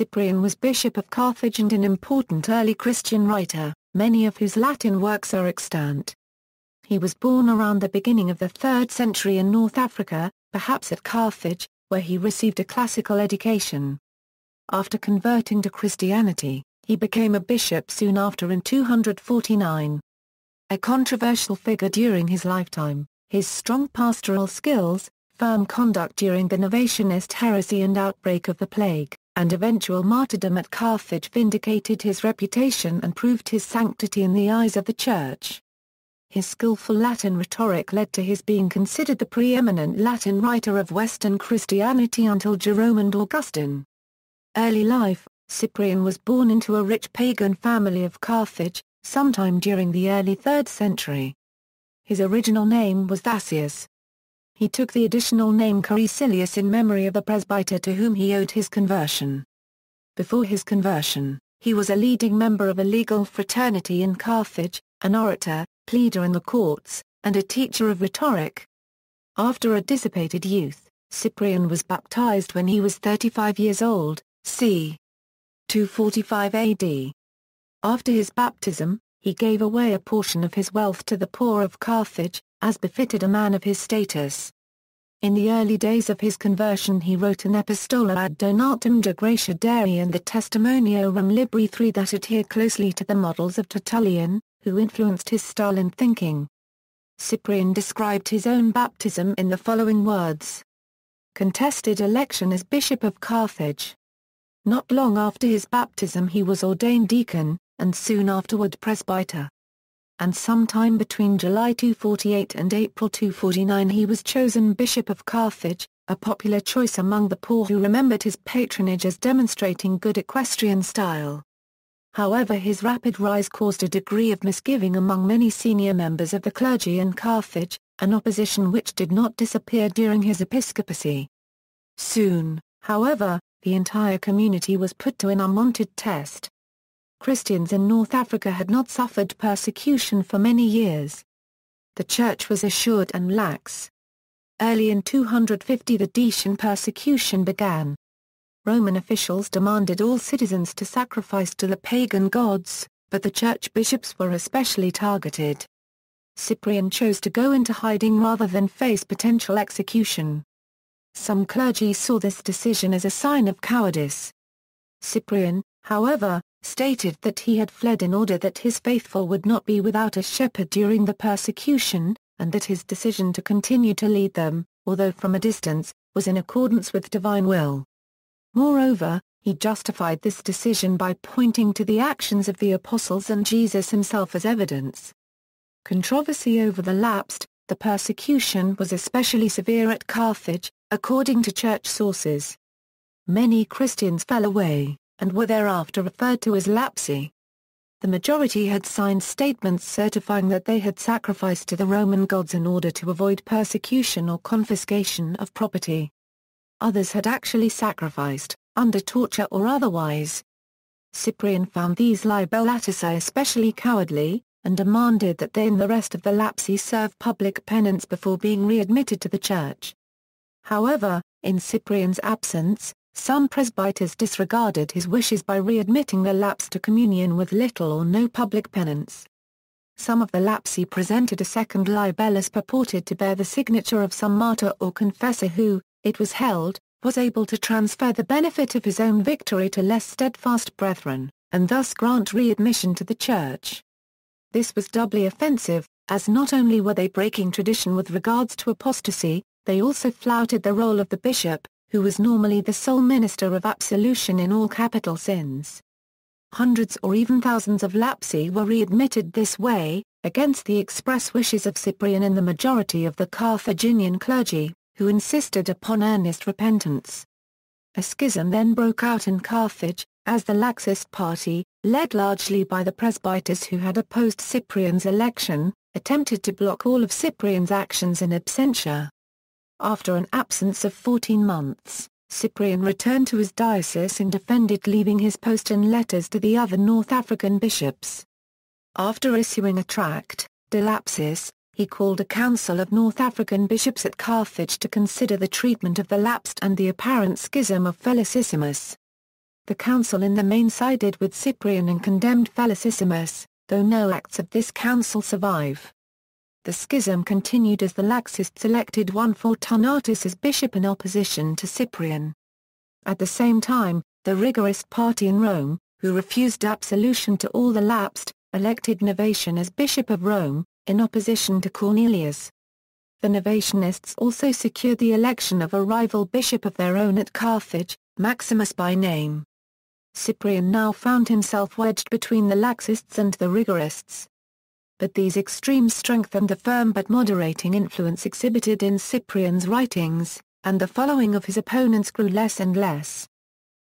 Cyprian was Bishop of Carthage and an important early Christian writer, many of whose Latin works are extant. He was born around the beginning of the 3rd century in North Africa, perhaps at Carthage, where he received a classical education. After converting to Christianity, he became a bishop soon after in 249. A controversial figure during his lifetime, his strong pastoral skills, firm conduct during the Novatianist heresy and outbreak of the plague, and eventual martyrdom at Carthage vindicated his reputation and proved his sanctity in the eyes of the Church. His skillful Latin rhetoric led to his being considered the pre-eminent Latin writer of Western Christianity until Jerome and Augustine. Early life: Cyprian was born into a rich pagan family of Carthage, sometime during the early 3rd century. His original name was Thasius. He took the additional name Caricilius in memory of the presbyter to whom he owed his conversion. Before his conversion, he was a leading member of a legal fraternity in Carthage, an orator, pleader in the courts, and a teacher of rhetoric. After a dissipated youth, Cyprian was baptized when he was 35 years old, c. 245 AD. After his baptism, he gave away a portion of his wealth to the poor of Carthage, as befitted a man of his status. In the early days of his conversion he wrote an epistola ad donatum de gratia Dei and the Testimoniorum Libri III that adhere closely to the models of Tertullian, who influenced his style and thinking. Cyprian described his own baptism in the following words. Contested election as Bishop of Carthage. Not long after his baptism he was ordained deacon, and soon afterward presbyter. And sometime between July 248 and April 249 he was chosen Bishop of Carthage, a popular choice among the poor who remembered his patronage as demonstrating good equestrian style. However, his rapid rise caused a degree of misgiving among many senior members of the clergy in Carthage, an opposition which did not disappear during his episcopacy. Soon, however, the entire community was put to an unwanted test. Christians in North Africa had not suffered persecution for many years. The Church was assured and lax. Early in 250 the Dacian persecution began. Roman officials demanded all citizens to sacrifice to the pagan gods, but the church bishops were especially targeted. Cyprian chose to go into hiding rather than face potential execution. Some clergy saw this decision as a sign of cowardice. Cyprian, however, stated that he had fled in order that his faithful would not be without a shepherd during the persecution, and that his decision to continue to lead them, although from a distance, was in accordance with divine will. Moreover, he justified this decision by pointing to the actions of the apostles and Jesus himself as evidence. Controversy over the lapsed. The persecution was especially severe at Carthage, according to church sources. Many Christians fell away, and were thereafter referred to as lapsi. The majority had signed statements certifying that they had sacrificed to the Roman gods in order to avoid persecution or confiscation of property. Others had actually sacrificed, under torture or otherwise. Cyprian found these libellatici especially cowardly, and demanded that they and the rest of the lapsi serve public penance before being readmitted to the church. However, in Cyprian's absence, some presbyters disregarded his wishes by readmitting the lapsed to communion with little or no public penance. Some of the lapsi presented a second libellus purported to bear the signature of some martyr or confessor who, it was held, was able to transfer the benefit of his own victory to less steadfast brethren, and thus grant readmission to the church. This was doubly offensive, as not only were they breaking tradition with regards to apostasy, they also flouted the role of the bishop, who was normally the sole minister of absolution in all capital sins. Hundreds or even thousands of lapsi were readmitted this way, against the express wishes of Cyprian and the majority of the Carthaginian clergy, who insisted upon earnest repentance. A schism then broke out in Carthage, as the laxist party, led largely by the presbyters who had opposed Cyprian's election, attempted to block all of Cyprian's actions in absentia. After an absence of 14 months, Cyprian returned to his diocese and defended leaving his post in letters to the other North African bishops. After issuing a tract, De Lapsis, he called a council of North African bishops at Carthage to consider the treatment of the lapsed and the apparent schism of Felicissimus. The council in the main sided with Cyprian and condemned Felicissimus, though no acts of this council survive. The schism continued as the Laxists elected one Fortunatus as bishop in opposition to Cyprian. At the same time, the rigorist party in Rome, who refused absolution to all the lapsed, elected Novatian as bishop of Rome, in opposition to Cornelius. The Novatianists also secured the election of a rival bishop of their own at Carthage, Maximus by name. Cyprian now found himself wedged between the Laxists and the rigorists. But these extremes strengthened the firm but moderating influence exhibited in Cyprian's writings, and the following of his opponents grew less and less.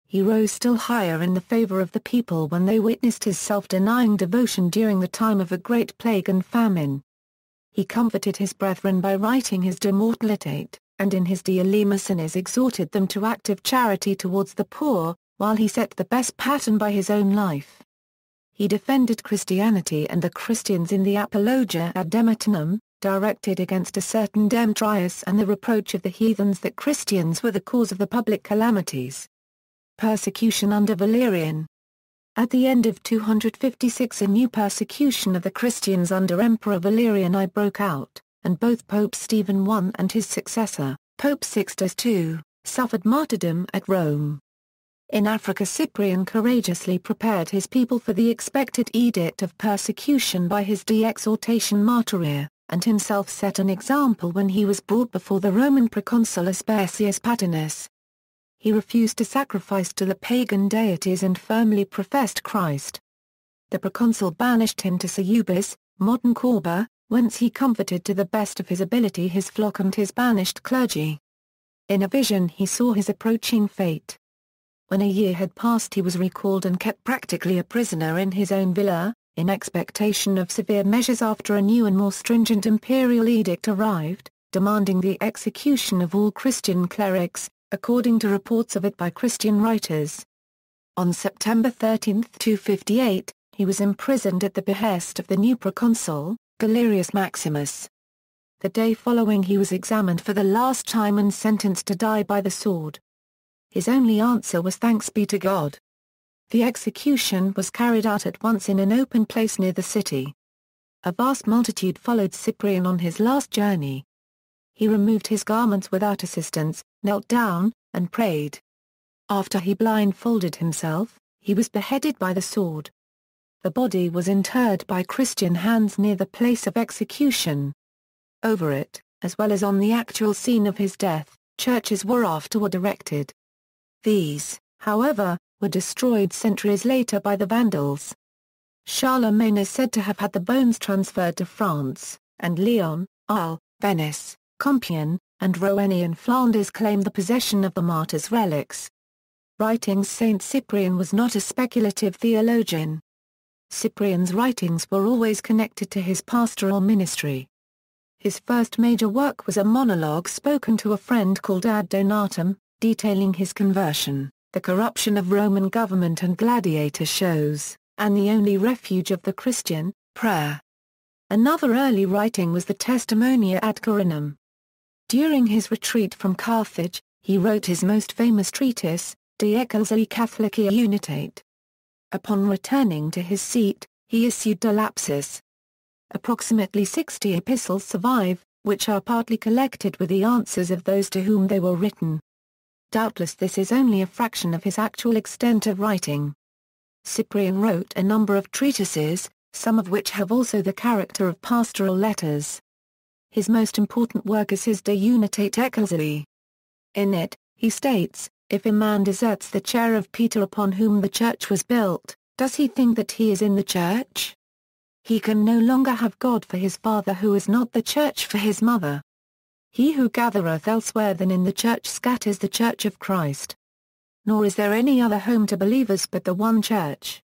He rose still higher in the favor of the people when they witnessed his self-denying devotion during the time of a great plague and famine. He comforted his brethren by writing his De Mortalitate, and in his De Eleemosines exhorted them to active charity towards the poor, while he set the best pattern by his own life. He defended Christianity and the Christians in the Apologia ad Demetrium, directed against a certain Demetrius and the reproach of the heathens that Christians were the cause of the public calamities. Persecution under Valyrian. At the end of 256 a new persecution of the Christians under Emperor Valerian I broke out, and both Pope Stephen I and his successor, Pope Sixtus II, suffered martyrdom at Rome. In Africa Cyprian courageously prepared his people for the expected edict of persecution by his De Exhortation Martyria, and himself set an example when he was brought before the Roman proconsul Aspersius Patinus. He refused to sacrifice to the pagan deities and firmly professed Christ. The proconsul banished him to Seubis, modern Corba, whence he comforted to the best of his ability his flock and his banished clergy. In a vision he saw his approaching fate. When a year had passed he was recalled and kept practically a prisoner in his own villa, in expectation of severe measures after a new and more stringent imperial edict arrived, demanding the execution of all Christian clerics, according to reports of it by Christian writers. On September 13, 258, he was imprisoned at the behest of the new proconsul, Galerius Maximus. The day following he was examined for the last time and sentenced to die by the sword. His only answer was thanks be to God. The execution was carried out at once in an open place near the city. A vast multitude followed Cyprian on his last journey. He removed his garments without assistance, knelt down, and prayed. After he blindfolded himself, he was beheaded by the sword. The body was interred by Christian hands near the place of execution. Over it, as well as on the actual scene of his death, churches were afterward erected. These, however, were destroyed centuries later by the Vandals. Charlemagne is said to have had the bones transferred to France, and Lyon, Arles, Venice, Compiègne, and Rouen in Flanders claim the possession of the martyr's relics. Writings. St Cyprian was not a speculative theologian. Cyprian's writings were always connected to his pastoral ministry. His first major work was a monologue spoken to a friend called Ad Donatum, detailing his conversion, the corruption of Roman government and gladiator shows, and the only refuge of the Christian, prayer. Another early writing was the Testimonia ad Corinam. During his retreat from Carthage, he wrote his most famous treatise, De Ecclesiae Catholicae Unitate. Upon returning to his seat, he issued De Lapsis. Approximately 60 epistles survive, which are partly collected with the answers of those to whom they were written. Doubtless this is only a fraction of his actual extent of writing. Cyprian wrote a number of treatises, some of which have also the character of pastoral letters. His most important work is his De Unitate Ecclesiae. In it, he states, if a man deserts the chair of Peter upon whom the church was built, does he think that he is in the church? He can no longer have God for his father who is not the church for his mother. He who gathereth elsewhere than in the church scatters the church of Christ. Nor is there any other home to believers but the one church.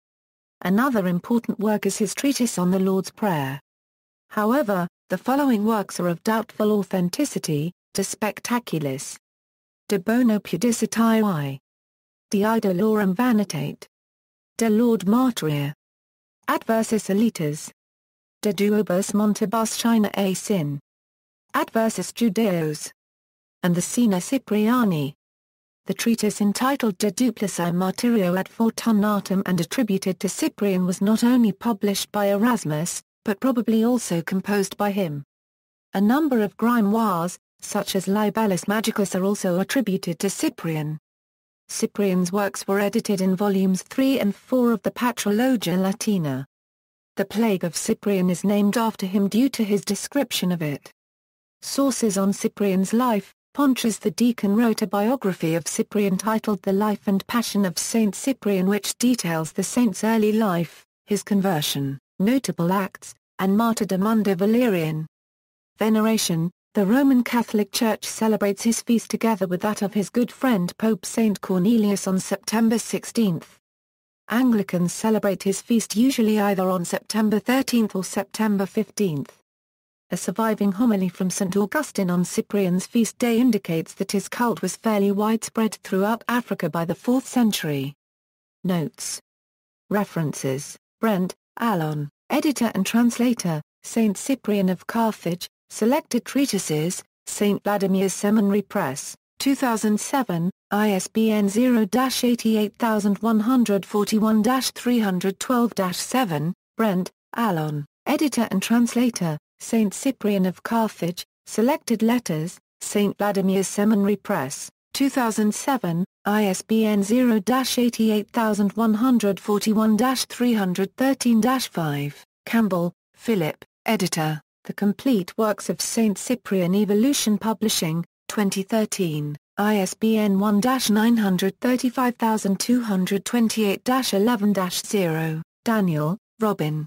Another important work is his treatise on the Lord's Prayer. However, the following works are of doubtful authenticity: De Spectaculis, De Bono Pudicitiae, De Idolorum Vanitate, De Lord Martyria, Adversus Elites, De Duobus Montibus China A Sin, Adversus Judaeos, and the Sina Cypriani. The treatise entitled De Duplici Martyrio ad Fortunatum and attributed to Cyprian was not only published by Erasmus, but probably also composed by him. A number of grimoires, such as Libellus Magicus, are also attributed to Cyprian. Cyprian's works were edited in volumes 3 and 4 of the Patrologia Latina. The Plague of Cyprian is named after him due to his description of it. Sources on Cyprian's life. Pontius the Deacon wrote a biography of Cyprian titled The Life and Passion of St Cyprian, which details the saint's early life, his conversion, notable acts, and martyrdom under Valyrian. Veneration. The Roman Catholic Church celebrates his feast together with that of his good friend Pope Saint Cornelius on September 16. Anglicans celebrate his feast usually either on September 13 or September 15. A surviving homily from St Augustine on Cyprian's feast day indicates that his cult was fairly widespread throughout Africa by the 4th century. Notes. References. Brent, Alon, editor and translator, St Cyprian of Carthage, Selected Treatises, St Vladimir's Seminary Press, 2007, ISBN 0-88141-312-7, Brent, Alon, editor and translator, St Cyprian of Carthage, Selected Letters, St Vladimir's Seminary Press, 2007, ISBN 0-88141-313-5, Campbell, Philip, editor, The Complete Works of St Cyprian, Evolution Publishing, 2013, ISBN 1-935228-11-0, Daniel, Robin.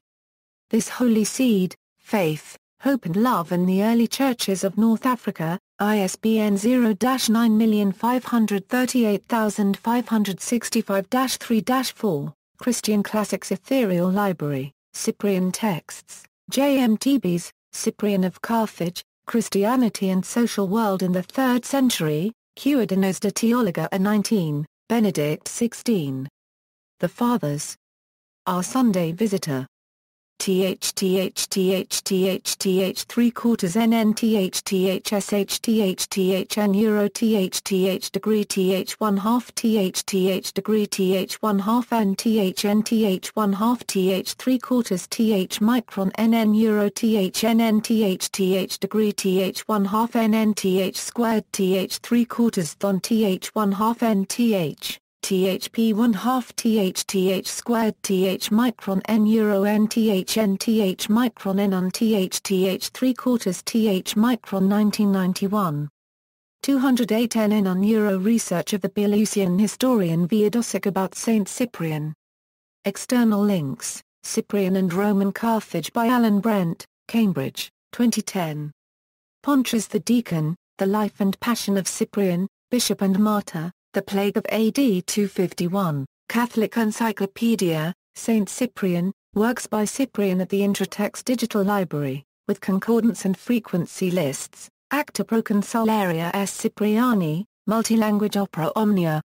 This Holy Seed, Faith, Hope and Love in the Early Churches of North Africa, ISBN 0-9538565-3-4, Christian Classics Ethereal Library, Cyprian Texts, JMTBs, Cyprian of Carthage, Christianity and Social World in the 3rd Century, Cuidados de Teologia a 19, Benedict 16. The Fathers. Our Sunday Visitor. TH 3 quarters NN euro degree 1/2 degree 1/2 N 3 quarters micron NN euro degree 1/2 NN squared 3 quarters thon 1/2 N THP 1/2 squared micron N euro N micron N on 3 quarters micron 1991. 208 NN on euro research of the Belarusian historian Viadosic about St Cyprian. External links, Cyprian and Roman Carthage by Alan Brent, Cambridge, 2010. Pontius the Deacon, The Life and Passion of Cyprian, Bishop and Martyr, The Plague of AD 251, Catholic Encyclopedia, St Cyprian, Works by Cyprian at the Intratext Digital Library, with concordance and frequency lists, Acta Proconsularia S. Cypriani, Multilanguage Opera Omnia,